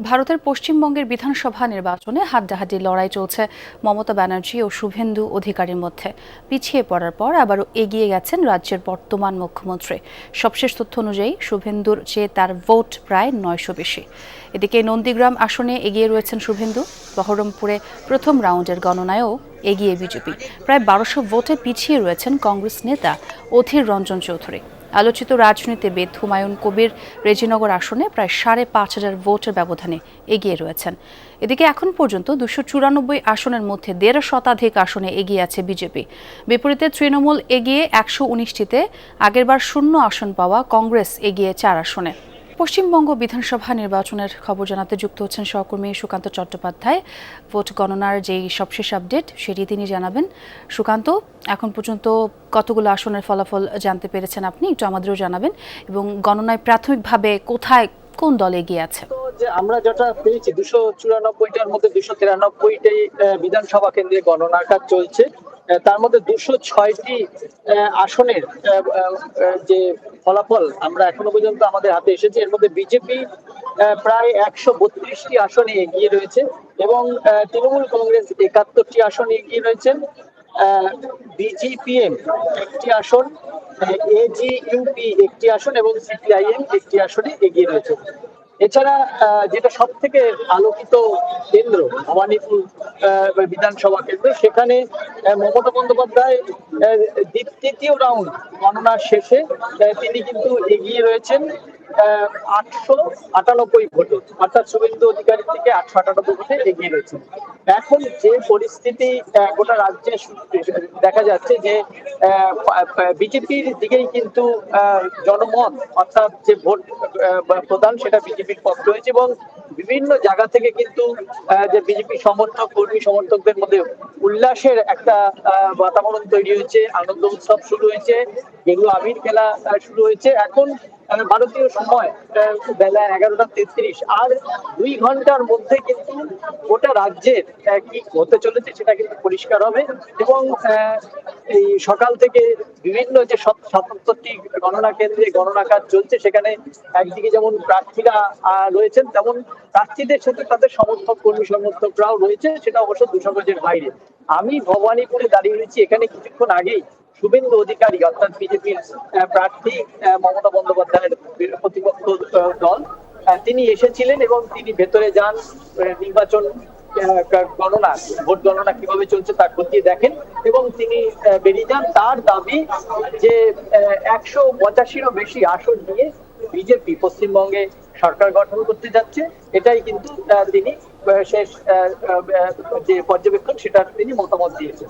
ভারতের পশ্চিমবঙ্গের বিধানসভা নির্বাচনে হাড্ডাহাড্ডি লড়াই চলছে মমতা ব্যানার্জি ও শুভেন্দু অধিকারীর মধ্যে। পিছিয়ে পড়ার পর আবারও এগিয়ে গেছেন রাজ্যের বর্তমান মুখ্যমন্ত্রী। সবশেষ তথ্য অনুযায়ী শুভেন্দুর চেয়ে তার ভোট প্রায় ৯০০ বেশি। এদিকে নন্দীগ্রাম আসনে এগিয়ে রয়েছেন শুভেন্দু। বহরমপুরে প্রথম রাউন্ডের গণনায়ও এগিয়ে বিজেপি। প্রায় ১২০০ ভোটে পিছিয়ে রয়েছেন কংগ্রেস নেতা অধীর রঞ্জন চৌধুরী। আলোচিত রাজনীতিবিদ হুমায়ুন কবির রেজিনগর আসনে প্রায় ৫,৫০০ ভোটের ব্যবধানে এগিয়ে রয়েছেন। এদিকে এখন পর্যন্ত ২৯৪ আসনের মধ্যে ১.৫ শতাধিক আসনে এগিয়ে আছে বিজেপি। বিপরীতে তৃণমূল এগিয়ে ১১৯টিতে, আগেরবার ০ আসন পাওয়া কংগ্রেস এগিয়ে ৪ আসনে। পশ্চিমবঙ্গ বিধানসভা নির্বাচনের খবর জানাতে যুক্ত হচ্ছেন সহকর্মী সুকান্ত চট্টোপাধ্যায়। ভোট গণনার যেই সবশেষ আপডেট সেটি তিনি জানাবেন। সুকান্ত, এখন পর্যন্ত কতগুলো আসনের ফলাফল জানতে পেরেছেন আপনি, একটু আমাদেরও জানাবেন, এবং গণনায় প্রাথমিকভাবে কোথায় কোন দল এগিয়ে আছে? যে আমরা যেটা পেয়েছি ২৯৪টার মধ্যে ২৯৩টাই বিধানসভা কেন্দ্রে গণনার কাজ চলছে। তার মধ্যে ২০৬টি আসনের যে ফলাফল আমরা এখনো পর্যন্ত আমাদের হাতে এসেছে, এর মধ্যে বিজেপি প্রায় ১৩২টি আসনে এগিয়ে রয়েছে এবং তৃণমূল কংগ্রেস ৭১টি আসনে এগিয়ে রয়েছেন। বিজিপিএম একটি আসন, এজিইউপি একটি আসন এবং সিপিআইএম একটি আসনে এগিয়ে রয়েছে। এছাড়া যেটা সব থেকে আলোকিত কেন্দ্র ভবানীপুর বিধানসভা কেন্দ্র, সেখানে মমতা বন্দ্যোপাধ্যায় তৃতীয় রাউন্ড গণনার শেষে তিনি কিন্তু এগিয়ে রয়েছেন ৮৯৮ ভোটে, অর্থাৎ শুভেন্দু অধিকারী থেকে ৮৯৮ ভোটে এগিয়ে রয়েছেন। এখন যে পরিস্থিতি গোটা রাজ্যে দেখা যাচ্ছে যে বিজেপির দিকেই কিন্তু জনমত, অর্থাৎ যে ভোট প্রদান, সেটা বিজেপির পক্ষে হয়েছে এবং বিভিন্ন জায়গা থেকে কিন্তু যে বিজেপি সমর্থক, কর্মী সমর্থকদের মধ্যে উল্লাসের একটা বাতাবরণ তৈরি হয়েছে, আনন্দ উৎসব শুরু হয়েছে, এগুলো আবির খেলা শুরু হয়েছে। এখন ভারতীয় সময় বেলা ১১টা ৩৩, আর ২ ঘন্টার মধ্যে কিন্তু গোটা রাজ্যের কি হতে চলেছে সেটা কিন্তু পরিষ্কার হবে এবং এই সকাল থেকে বিভিন্ন যে ৭৭টি গণনা কেন্দ্রে গণনা কাজ চলছে, সেখানে একদিকে যেমন প্রার্থীরা রয়েছেন, তেমন প্রার্থীদের সাথে তাদের সমর্থক, কর্মী সমর্থকরাও রয়েছে, সেটা অবশ্য দুঃসংকোচের বাইরে। আমি ভবানীপুরে দাঁড়িয়ে রয়েছি, এখানে কিছুক্ষণ আগেই শুভেন্দু অধিকারী অর্থাৎ বিজেপির প্রার্থী মমতা বন্দ্যোপাধ্যায়ের প্রতিপক্ষ দল, তিনি এসেছিলেন এবং তিনি ভেতরে যান, নির্বাচন গণনা, ভোট গণনা কিভাবে চলছে তা খতিয়ে দেখেন এবং তিনি বেরিয়ে যান। তার দাবি যে ১৮৫-ও বেশি আসন নিয়ে বিজেপি পশ্চিমবঙ্গে সরকার গঠন করতে যাচ্ছে। এটাই কিন্তু তিনি শেষ যে পর্যবেক্ষণ, সেটা তিনি মতামত দিয়েছেন।